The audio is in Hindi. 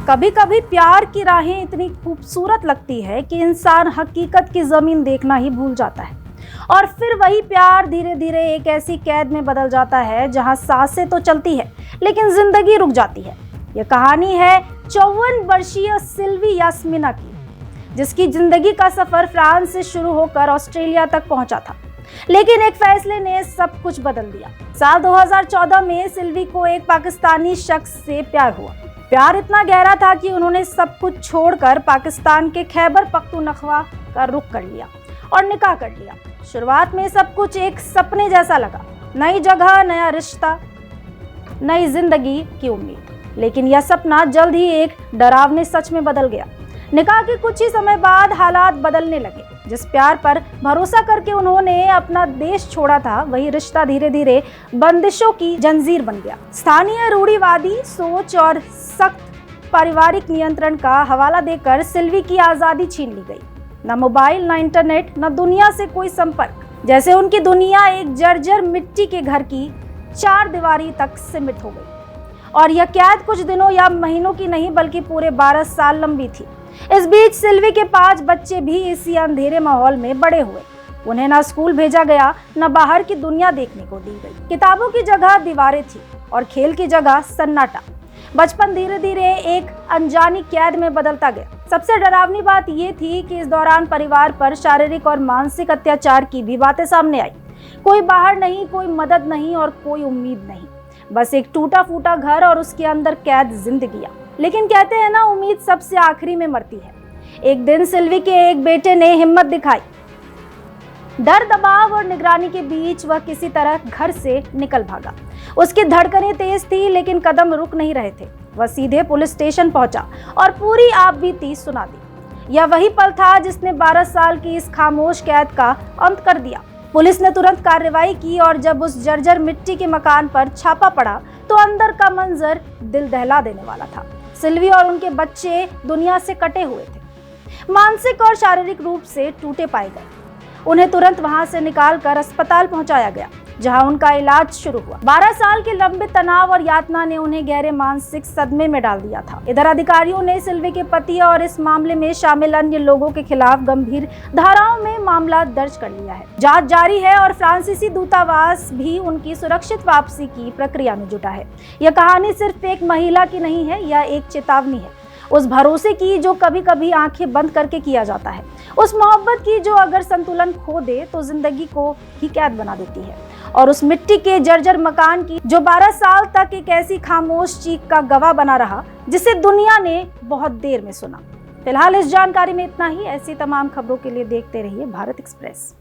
कभी कभी प्यार की राहें इतनी खूबसूरत लगती है कि इंसान हकीकत की जमीन देखना ही भूल जाता है और फिर वही प्यार धीरे धीरे एक ऐसी कैद में बदल जाता है जहां सांसें तो चलती है लेकिन जिंदगी रुक जाती है। यह कहानी है 54 वर्षीय सिल्वी यास्मिना की, जिसकी जिंदगी का सफर फ्रांस से शुरू होकर ऑस्ट्रेलिया तक पहुंचा था, लेकिन एक फैसले ने सब कुछ बदल दिया। साल 2014 में सिल्वी को एक पाकिस्तानी शख्स से प्यार हुआ। प्यार इतना गहरा था कि उन्होंने सब कुछ छोड़कर पाकिस्तान के खैबर पख्तूनख्वा का रुख कर लिया और निकाह कर लिया। शुरुआत में सब कुछ एक सपने जैसा लगा, नई जगह, नया रिश्ता, नई जिंदगी की उम्मीद। लेकिन यह सपना जल्द ही एक डरावने सच में बदल गया। निकाह के कुछ ही समय बाद हालात बदलने लगे। जिस प्यार पर भरोसा करके उन्होंने अपना देश छोड़ा था, वही रिश्ता धीरे धीरे बंदिशों की जंजीर बन गया। स्थानीय रूढ़िवादी सोच और सख्त पारिवारिक नियंत्रण का हवाला देकर सिल्वी की आजादी छीन ली गई। न मोबाइल, न इंटरनेट, न दुनिया से कोई संपर्क। जैसे उनकी दुनिया एक जर्जर मिट्टी के घर की चार दीवारी तक सीमित हो गई। और यह कैद कुछ दिनों या महीनों की नहीं बल्कि पूरे 12 साल लंबी थी। इस बीच सिल्वी के 5 बच्चे भी इसी अंधेरे माहौल में बड़े हुए। उन्हें ना स्कूल भेजा गया, न बाहर की दुनिया देखने को दी गई। किताबों की जगह दीवारें थी और खेल की जगह सन्नाटा। बचपन धीरे धीरे एक अनजानी कैद में बदलता गया। सबसे डरावनी बात यह थी कि इस दौरान परिवार पर शारीरिक और मानसिक अत्याचार की भी बातें सामने आई। कोई बाहर नहीं, कोई मदद नहीं और कोई उम्मीद नहीं। बस एक टूटा फूटा घर और उसके अंदर कैद जिंदगियां। लेकिन कहते हैं ना, उम्मीद सबसे आखिरी में मरती है। एक दिन सिल्वी के एक बेटे ने हिम्मत दिखाई। डर, दबाव और निगरानी के बीच वह किसी तरह घर से निकल भागा। उसकी धड़कनें तेज थी लेकिन कदम रुक नहीं रहे थे। वह सीधे पुलिस स्टेशन पहुंचा और पूरी आपबीती सुना दी। यह वही पल था जिसने 12 साल की इस खामोश कैद का अंत कर दिया। पुलिस ने तुरंत कार्रवाई की और जब उस जर्जर मिट्टी के मकान पर छापा पड़ा तो अंदर का मंजर दिल दहला देने वाला था। सिल्वी और उनके बच्चे दुनिया से कटे हुए थे, मानसिक और शारीरिक रूप से टूटे पाए गए। उन्हें तुरंत वहां से निकालकर अस्पताल पहुंचाया गया, जहां उनका इलाज शुरू हुआ। 12 साल के लंबे तनाव और यातना ने उन्हें गहरे मानसिक सदमे में डाल दिया था। इधर अधिकारियों ने सिल्वी के पति और इस मामले में शामिल अन्य लोगों के खिलाफ गंभीर धाराओं में मामला दर्ज कर लिया है। जांच जारी है और फ्रांसीसी दूतावास भी उनकी सुरक्षित वापसी की प्रक्रिया में जुटा है। यह कहानी सिर्फ एक महिला की नहीं है, यह एक चेतावनी है उस भरोसे की जो कभी कभी आंखें बंद करके किया जाता है, उस मोहब्बत की जो अगर संतुलन खो दे तो जिंदगी को ही कैद बना देती है, और उस मिट्टी के जर्जर मकान की जो 12 साल तक एक ऐसी खामोश चीख का गवाह बना रहा जिसे दुनिया ने बहुत देर में सुना। फिलहाल इस जानकारी में इतना ही। ऐसी तमाम खबरों के लिए देखते रहिए भारत एक्सप्रेस।